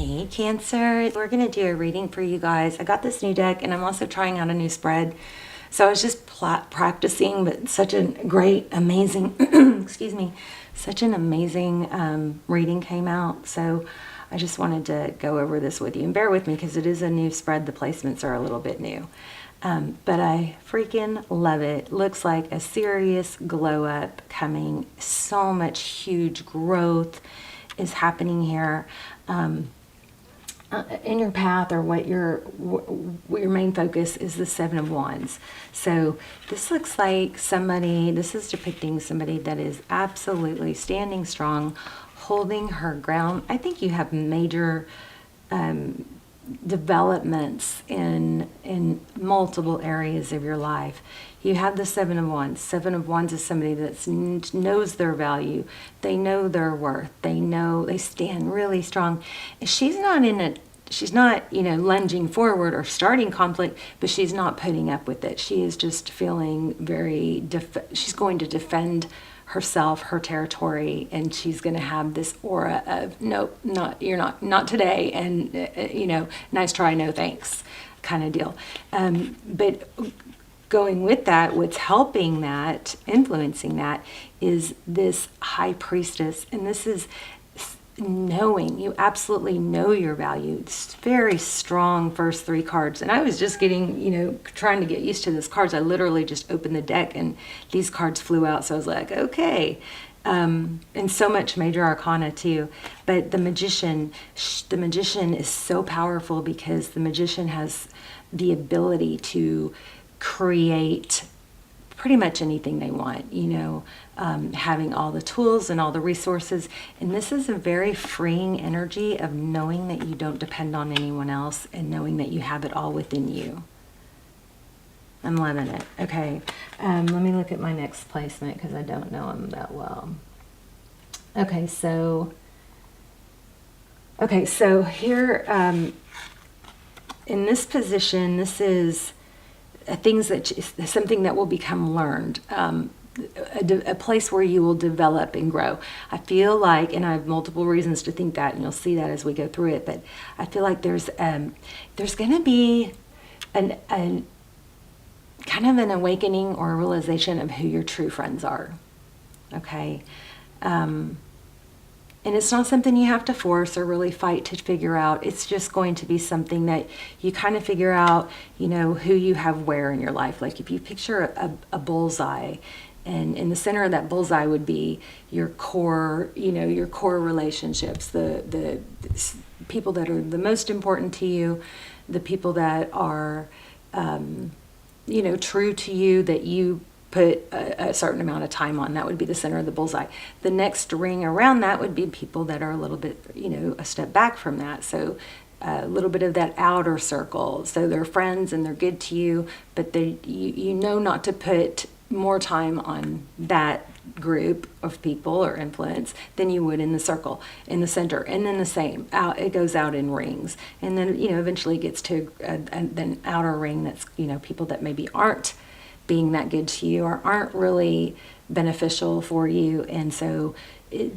Hey Cancer, we're going to do a reading for you guys. I got this new deck and I'm also trying out a new spread. So I was just practicing, but such a great, amazing, excuse me, such an amazing reading came out. So I just wanted to go over this with you and bear with me because it is a new spread. The placements are a little bit new. But I freaking love it. Looks like a serious glow up coming. So much huge growth is happening here in your path, or what your main focus is. The Seven of Wands. So this looks like somebody, this is depicting somebody that is absolutely standing strong, holding her ground. I think you have major developments in multiple areas of your life. You have the Seven of Wands. Seven of Wands is somebody that knows their value. They know their worth. They know they stand really strong. She's not lunging forward or starting conflict, but she's not putting up with it. She is just feeling very, she's going to defend herself, her territory, and she's going to have this aura of, nope, not today, and nice try, no thanks, kind of deal. But going with that, what's helping that, influencing that, is this High Priestess, and this is knowing. You absolutely know your value. It's very strong first three cards, and I was just getting, trying to get used to these cards. I literally just opened the deck and these cards flew out, so I was like, okay. And so much major arcana too. But the magician is so powerful because the magician has the ability to create pretty much anything they want, having all the tools and all the resources. And this is a very freeing energy of knowing that you don't depend on anyone else and knowing that you have it all within you. I'm loving it. Okay, let me look at my next placement because I don't know them that well. Okay, so here in this position, this is something that will become learned, a place where you will develop and grow. I feel like, and I have multiple reasons to think that, and you'll see that as we go through it, but I feel like there's going to be an kind of an awakening or a realization of who your true friends are. Okay. And it's not something you have to force or really fight to figure out. It's just going to be something that you kind of figure out, who you have where in your life. Like if you picture a bullseye, and in the center of that bullseye would be your core, your core relationships, the people that are the most important to you, the people that are, true to you, that you put a certain amount of time on. That would be the center of the bullseye. The next ring around that would be people that are a little bit, a step back from that. So a little bit of that outer circle. So they're friends and they're good to you, but you know not to put more time on that group of people or influence than you would in the circle, in the center. And then the same, out, it goes out in rings. And then, eventually gets to an outer ring that's, people that maybe aren't being that good to you or aren't really beneficial for you. And so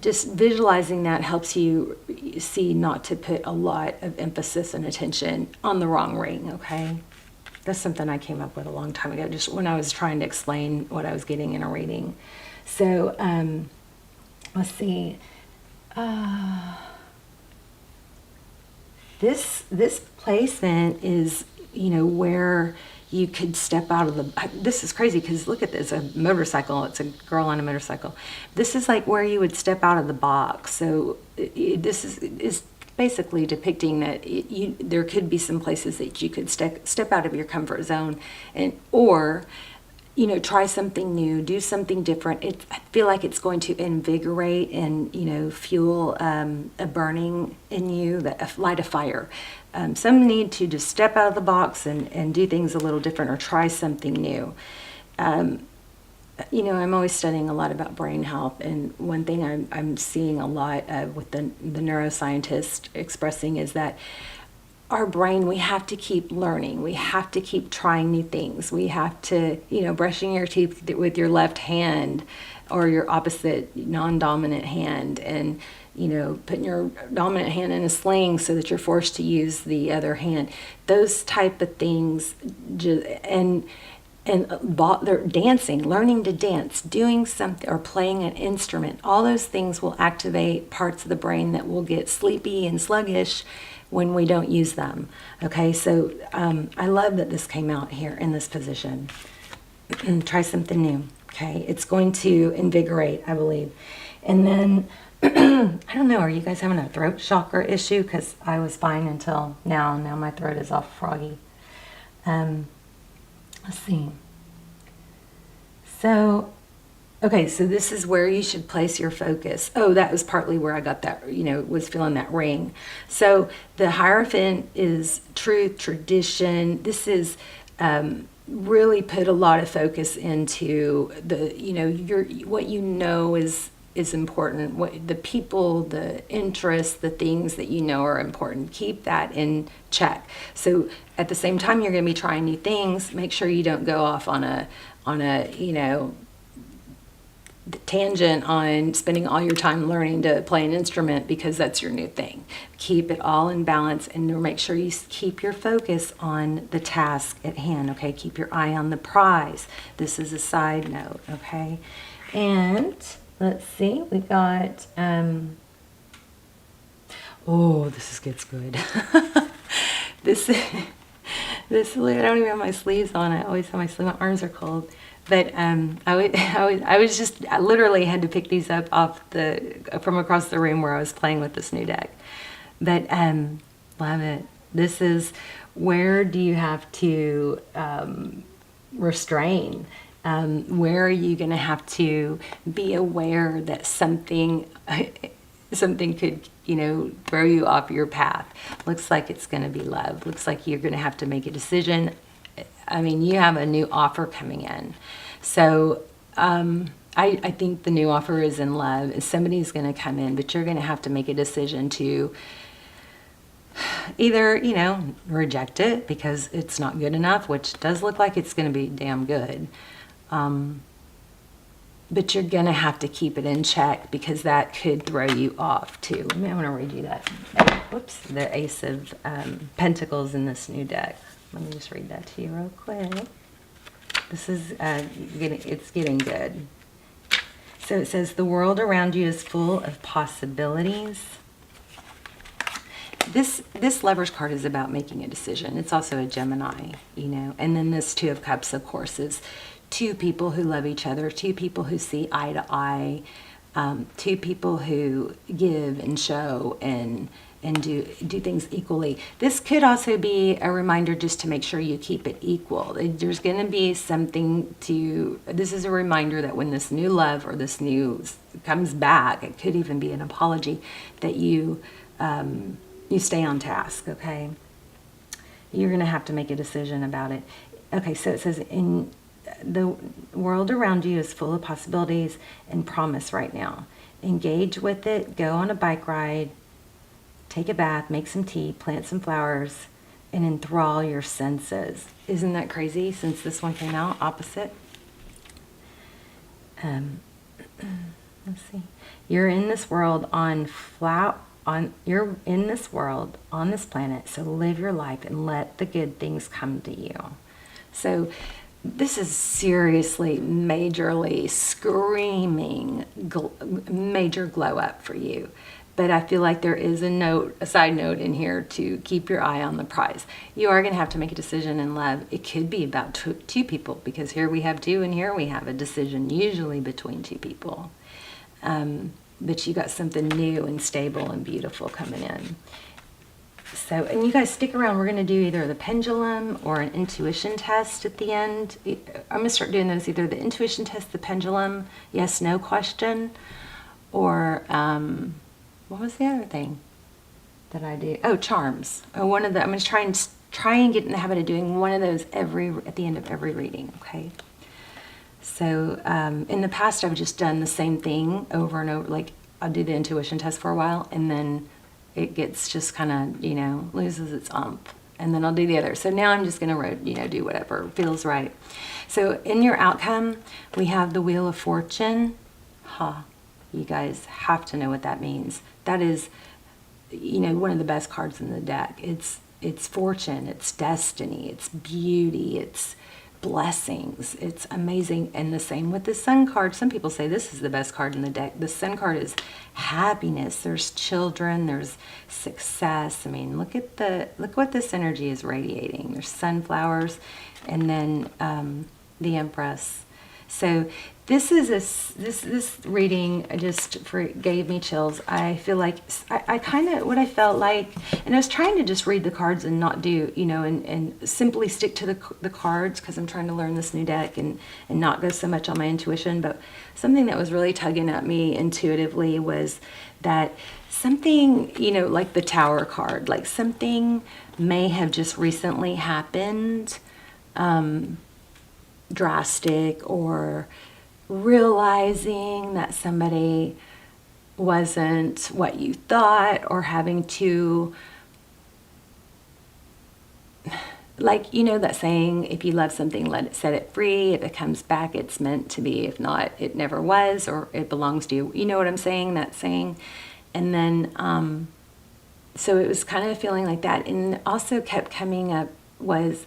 just visualizing that helps you see not to put a lot of emphasis and attention on the wrong ring. Okay, that's something I came up with a long time ago, just when I was trying to explain what I was getting in a reading. So let's see, this placement is where you could step out of the, this is crazy because look at this, a motorcycle, it's a girl on a motorcycle. This is like where you would step out of the box. So this is basically depicting that there could be some places that you could step out of your comfort zone or try something new, do something different. I feel like it's going to invigorate and, fuel a burning in you, light a fire. Some need to just step out of the box and do things a little different or try something new. I'm always studying a lot about brain health, and one thing I'm seeing a lot of with the neuroscientists expressing is that our brain, we have to keep learning. We have to keep trying new things. We have to, brushing your teeth with your left hand or your opposite non-dominant hand, and putting your dominant hand in a sling so that you're forced to use the other hand. Those type of things, they're dancing, learning to dance, doing something, or playing an instrument. All those things will activate parts of the brain that will get sleepy and sluggish when we don't use them. Okay, so I love that this came out here in this position. Try something new. Okay, it's going to invigorate, I believe. And then, I don't know, are you guys having a throat chakra issue? Because I was fine until now. Now my throat is all froggy. Let's see. So, okay, so this is where you should place your focus. Oh, that was partly where I got that, was feeling that ring. So the Hierophant is truth, tradition. This is really put a lot of focus into the, what is important, what the people, the interests, the things that are important. Keep that in check. So at the same time you're going to be trying new things, make sure you don't go off on a tangent on spending all your time learning to play an instrument because that's your new thing. Keep it all in balance and make sure you keep your focus on the task at hand, okay? Keep your eye on the prize. This is a side note, okay? And let's see, we got, this gets good. This, I don't even have my sleeves on. I always have my sleeves, my arms are cold. But I literally had to pick these up from across the room where I was playing with this new deck. But love it. This is, where do you have to restrain? Where are you going to have to be aware that something could, throw you off your path? Looks like it's going to be love. Looks like you're going to have to make a decision. I mean, you have a new offer coming in. So I think the new offer is in love. Somebody's going to come in, but you're going to have to make a decision to either, reject it because it's not good enough, which does look like it's going to be damn good. But you're going to have to keep it in check because that could throw you off too. I want to read you that. Whoops, the Ace of Pentacles in this new deck. Let me just read that to you real quick. This is, it's getting good. So it says, the world around you is full of possibilities. This Lover's card is about making a decision. It's also a Gemini, And then this Two of Cups, of course, is two people who love each other, two people who see eye to eye, two people who give and show and do things equally. This could also be a reminder just to make sure you keep it equal. There's going to be something this is a reminder that when this new love or this new comes back, it could even be an apology, that you stay on task, okay? You're going to have to make a decision about it. Okay, so it says, in the world around you is full of possibilities and promise right now. Engage with it, go on a bike ride, take a bath, make some tea, plant some flowers, and enthrall your senses. Isn't that crazy since this one came out opposite? Let's see. You're in this world you're in this world on this planet, so live your life and let the good things come to you. So this is seriously, majorly screaming major glow up for you. But I feel like there is a side note in here to keep your eye on the prize. You are going to have to make a decision in love. It could be about two people, because here we have two and here we have a decision, usually between two people. But you got something new and stable and beautiful coming in. So, and you guys stick around. We're going to do either the pendulum or an intuition test at the end. I'm going to start doing those, either the intuition test, the pendulum, yes, no question, or what was the other thing that I do? Oh, charms. Oh, I'm going to try and get in the habit of doing one of those at the end of every reading, okay? So in the past, I've just done the same thing over and over. Like, I'll do the intuition test for a while, and then it gets just kind of, loses its umph. And then I'll do the other. So now I'm just going to, do whatever feels right. So in your outcome, we have the Wheel of Fortune. You guys have to know what that means. That is, you know, one of the best cards in the deck. It's fortune, it's destiny, it's beauty, it's blessings. It's amazing. And the same with the Sun card. Some people say this is the best card in the deck. The Sun card is happiness. There's children, there's success. I mean, look what this energy is radiating. There's sunflowers, and then the Empress. So this is this reading gave me chills. I feel like I kind of, what I felt like, and I was trying to just read the cards and not do, you know, and simply stick to the cards, because I'm trying to learn this new deck and not go so much on my intuition. But something that was really tugging at me intuitively was that something, you know, like the Tower card, like something may have just recently happened, drastic, or realizing that somebody wasn't what you thought, or having to, like, you know that saying, if you love something, set it free. If it comes back, it's meant to be. If not, it never was, or it belongs to you. You know what I'm saying, that saying? And then so it was kind of feeling like that. And also kept coming up was,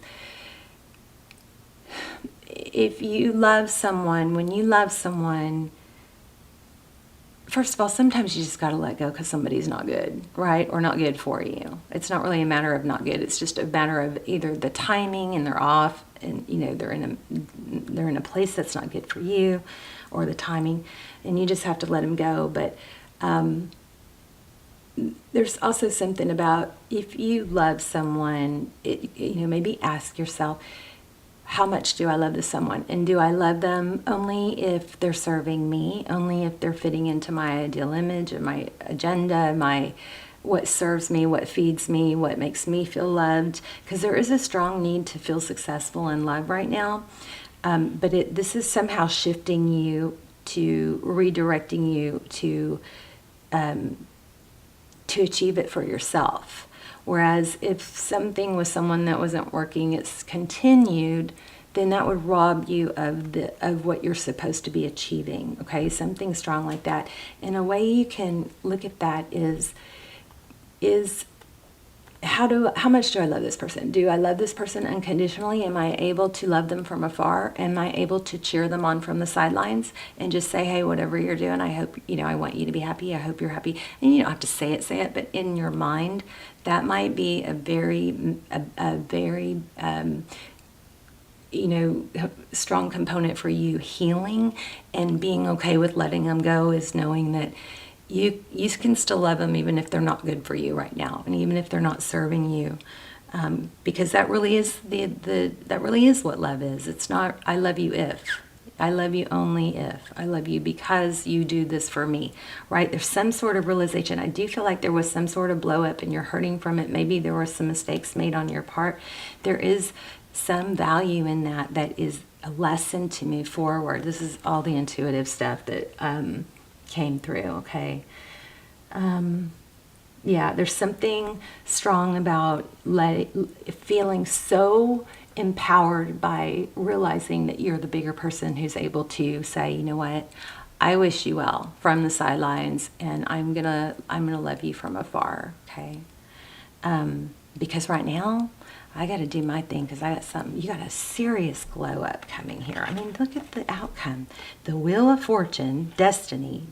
if you love someone, when you love someone, first of all, sometimes you just got to let go because somebody's not good, right? Or not good for you. It's not really a matter of not good. It's just a matter of either the timing and they're off, and, you know, they're in a place that's not good for you, or the timing, and you just have to let them go. But there's also something about, if you love someone, you know, maybe ask yourself, how much do I love this someone? And do I love them only if they're serving me, only if they're fitting into my ideal image and my agenda, what serves me, what feeds me, what makes me feel loved? Because there is a strong need to feel successful in love right now. But this is somehow shifting you, to redirecting you to achieve it for yourself. Whereas if something with someone that wasn't working, it's continued, then that would rob you of what you're supposed to be achieving. Okay, something strong like that. And a way you can look at that is how much do I love this person? Do I love this person unconditionally? Am I able to love them from afar? Am I able to cheer them on from the sidelines and just say, hey, whatever you're doing, I hope, you know, I want you to be happy. I hope you're happy. And you don't have to say it, but in your mind, that might be a very, you know, strong component for you healing and being okay with letting them go, is knowing that you can still love them even if they're not good for you right now, and even if they're not serving you, because that really is that really is what love is. It's not I love you if, I love you only if, I love you because you do this for me, right? There's some sort of realization. I do feel like there was some sort of blow up and you're hurting from it. Maybe there were some mistakes made on your part. There is some value in that is a lesson to move forward. This is all the intuitive stuff that came through, okay? Yeah, there's something strong about feeling so empowered by realizing that you're the bigger person who's able to say, you know what, I wish you well from the sidelines, and I'm gonna love you from afar, okay? Because right now, I got to do my thing, because I got something. You got a serious glow up coming here. I mean, look at the outcome. The Wheel of Fortune, destiny,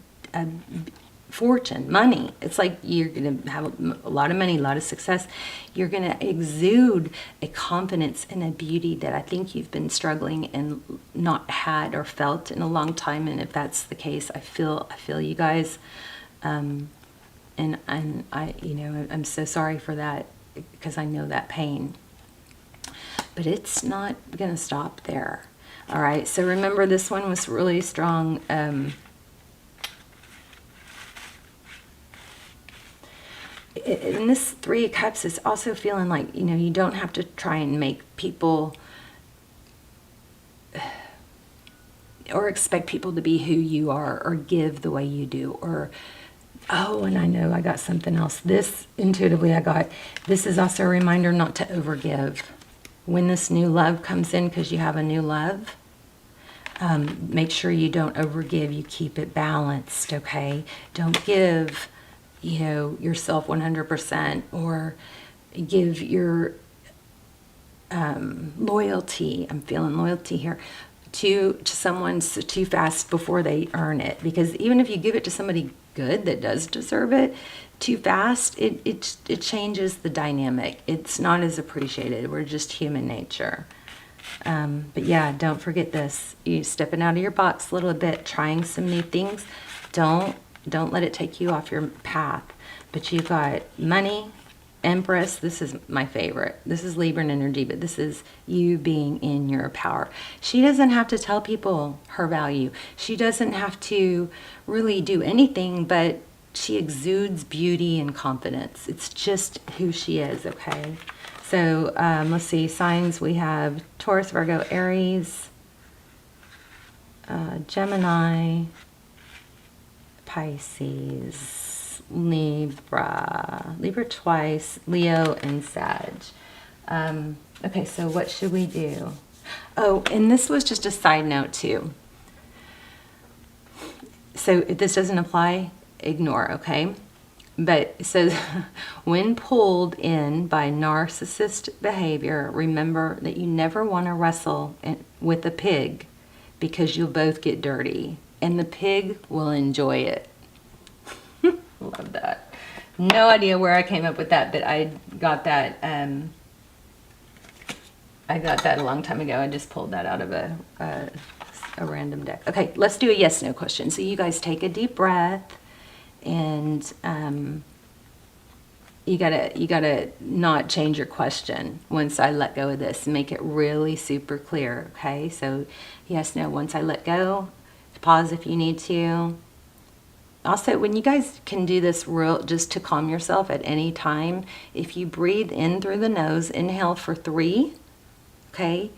fortune, money. It's like you're going to have a lot of money, a lot of success. You're going to exude a confidence and a beauty that I think you've been struggling and not had or felt in a long time. And if that's the case, I feel you guys. And I, you know, I'm so sorry for that, because I know that pain. But it's not going to stop there. All right, so remember, this one was really strong. In this Three of Cups, is also feeling like, you know, you don't have to try and make people or expect people to be who you are, or give the way you do, or, oh, and I know I got something else. This, intuitively, this is also a reminder not to overgive. When this new love comes in, because you have a new love, Make sure you don't overgive, you keep it balanced, okay? Don't give, yourself 100% or give your loyalty, I'm feeling loyalty here, to someone too fast before they earn it. Because even if you give it to somebody good that does deserve it too fast, it changes the dynamic. It's not as appreciated. We're just human nature. But yeah, don't forget this. You stepping out of your box a little bit, trying some new things. Don't let it take you off your path. But you've got money, Empress. This is my favorite. This is Libran energy, but this is you being in your power. She doesn't have to tell people her value. She doesn't have to really do anything, but she exudes beauty and confidence. It's just who she is, okay? So let's see, signs we have Taurus, Virgo, Aries, Gemini, Pisces, Libra twice, Leo, and Sag. Okay, so what should we do? Oh, and this was just a side note too. So if this doesn't apply, ignore, okay? But it says, when pulled in by narcissist behavior, remember that you never want to wrestle with a pig because you'll both get dirty. And the pig will enjoy it. Love that. No idea where I came up with that, but I got that a long time ago. I just pulled that out of a random deck. Okay, let's do a yes/no question. So you guys take a deep breath. And you gotta not change your question once I let go of this. Make it really super clear, okay? So yes, no, once I let go, pause if you need to. Also, when you guys can do this just to calm yourself at any time, if you breathe in through the nose, inhale for 3, okay?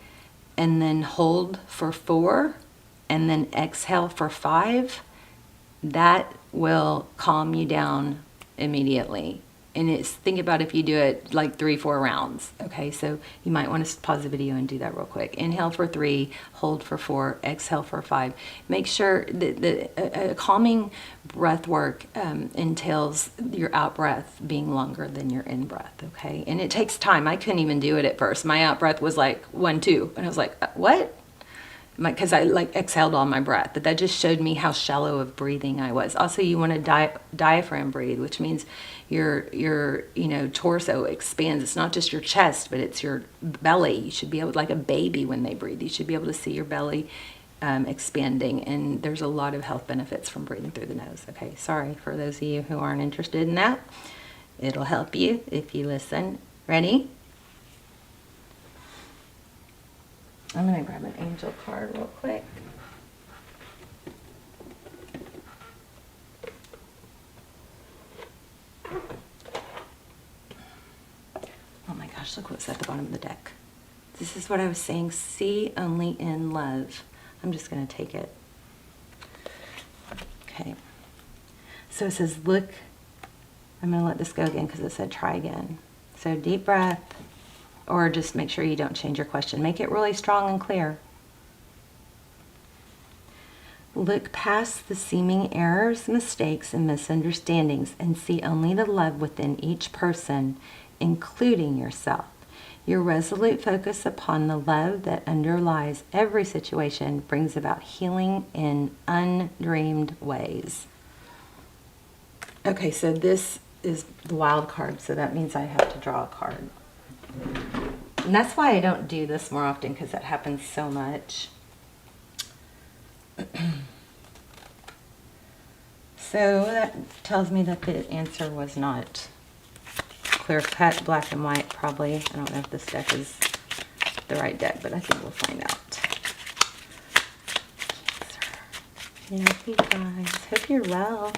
And then hold for 4, and then exhale for 5, that will calm you down immediately. And think about if you do it like 3-4 rounds. Okay, so you might want to pause the video and do that real quick. Inhale for 3, hold for 4, exhale for 5. Make sure that calming breath work entails your out breath being longer than your in breath. Okay, and it takes time. I couldn't even do it at first. My out breath was like 1, 2, and I was like, what? Because I like exhaled all my breath, but that just showed me how shallow of breathing I was. Also, you want to diaphragm breathe, which means your torso expands. It's not just your chest, but it's your belly. You should be able, like a baby when they breathe, you should be able to see your belly expanding, and there's a lot of health benefits from breathing through the nose. Okay, sorry for those of you who aren't interested in that. It'll help you if you listen. Ready? I'm going to grab an angel card real quick. Oh my gosh, look what's at the bottom of the deck. This is what I was saying, see only in love. I'm just going to take it. Okay. So it says, look, I'm going to let this go again because it said try again. So deep breath. Or just make sure you don't change your question. Make it really strong and clear. Look past the seeming errors, mistakes, and misunderstandings and see only the love within each person, including yourself. Your resolute focus upon the love that underlies every situation brings about healing in undreamed ways. Okay, so this is the wild card, so that means I have to draw a card. And that's why I don't do this more often, because that happens so much. So that tells me that the answer was not clear cut, black and white, probably. I don't know if this deck is the right deck, but I think we'll find out. Yeah, you guys. Hope you're well.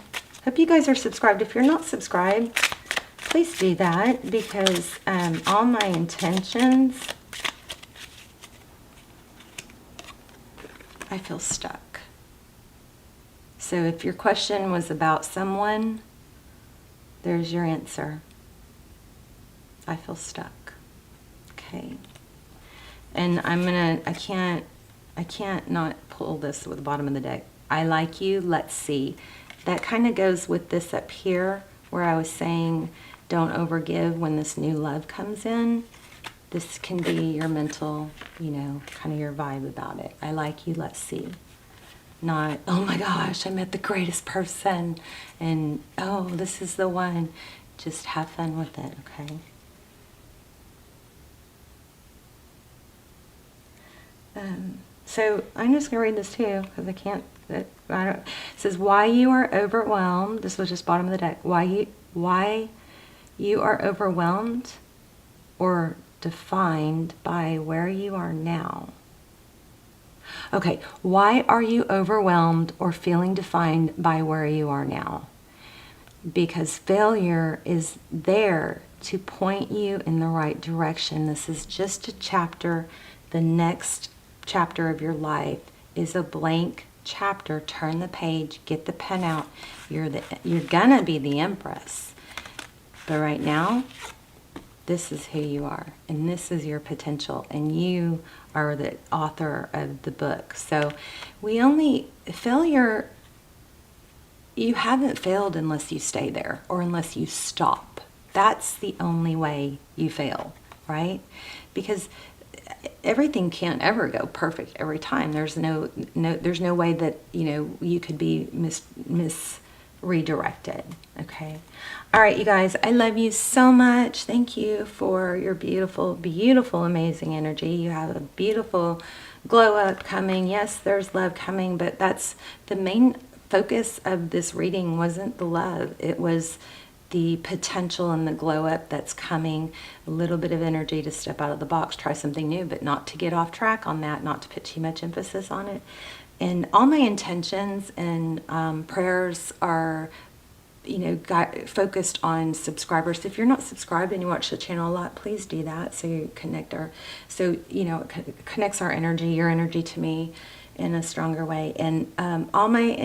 Hope you guys are subscribed. If you're not subscribed, please do that, because all my intentions, I feel stuck. So if your question was about someone, there's your answer. I feel stuck. Okay. And I can't I can't not pull this with the bottom of the deck. I like you, let's see. That kind of goes with this up here where I was saying don't overgive when this new love comes in. This can be your mental, you know, kind of your vibe about it. I like you, let's see. Not, oh my gosh, I met the greatest person, and oh, this is the one. Just have fun with it, okay? So I'm just going to read this too, because I can't, I don't, it says, why you are overwhelmed, this was just bottom of the deck, why you are overwhelmed or defined by where you are now. Okay, why are you overwhelmed or feeling defined by where you are now? Because failure is there to point you in the right direction. This is just a chapter. The next chapter of your life is a blank chapter. Turn the page, get the pen out. You're gonna be the empress. But right now, this is who you are, and this is your potential, and you are the author of the book. So failure, you haven't failed unless you stay there or unless you stop. That's the only way you fail, right? Because everything can't ever go perfect every time. There's no way that, you know, you could be redirected. Okay. All right, you guys, I love you so much. Thank you for your beautiful, beautiful, amazing energy. You have a beautiful glow up coming. Yes, there's love coming, but that's the main focus of this reading. Wasn't the love, it was the potential and the glow up that's coming. A little bit of energy to step out of the box, try something new, but not to get off track on that, not to put too much emphasis on it. And all my intentions and prayers are, you know, focused on subscribers. If you're not subscribed and you watch the channel a lot, please do that. So you connect you know, it connects our energy, your energy to me in a stronger way. And all my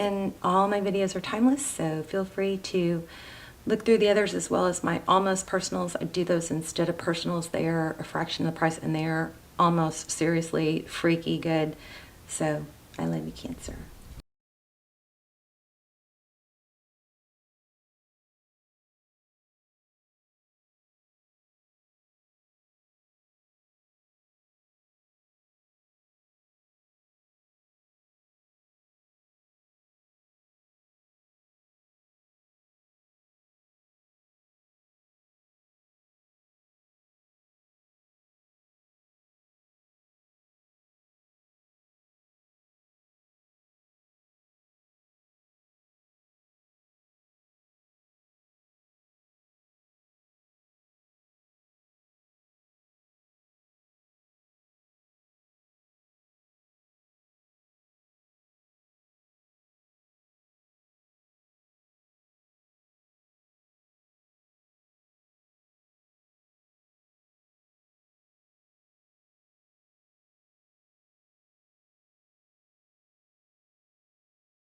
videos are timeless. So feel free to look through the others as well as my almost personals. I do those instead of personals. They are a fraction of the price, and they are almost seriously freaky good. So I love you, Cancer.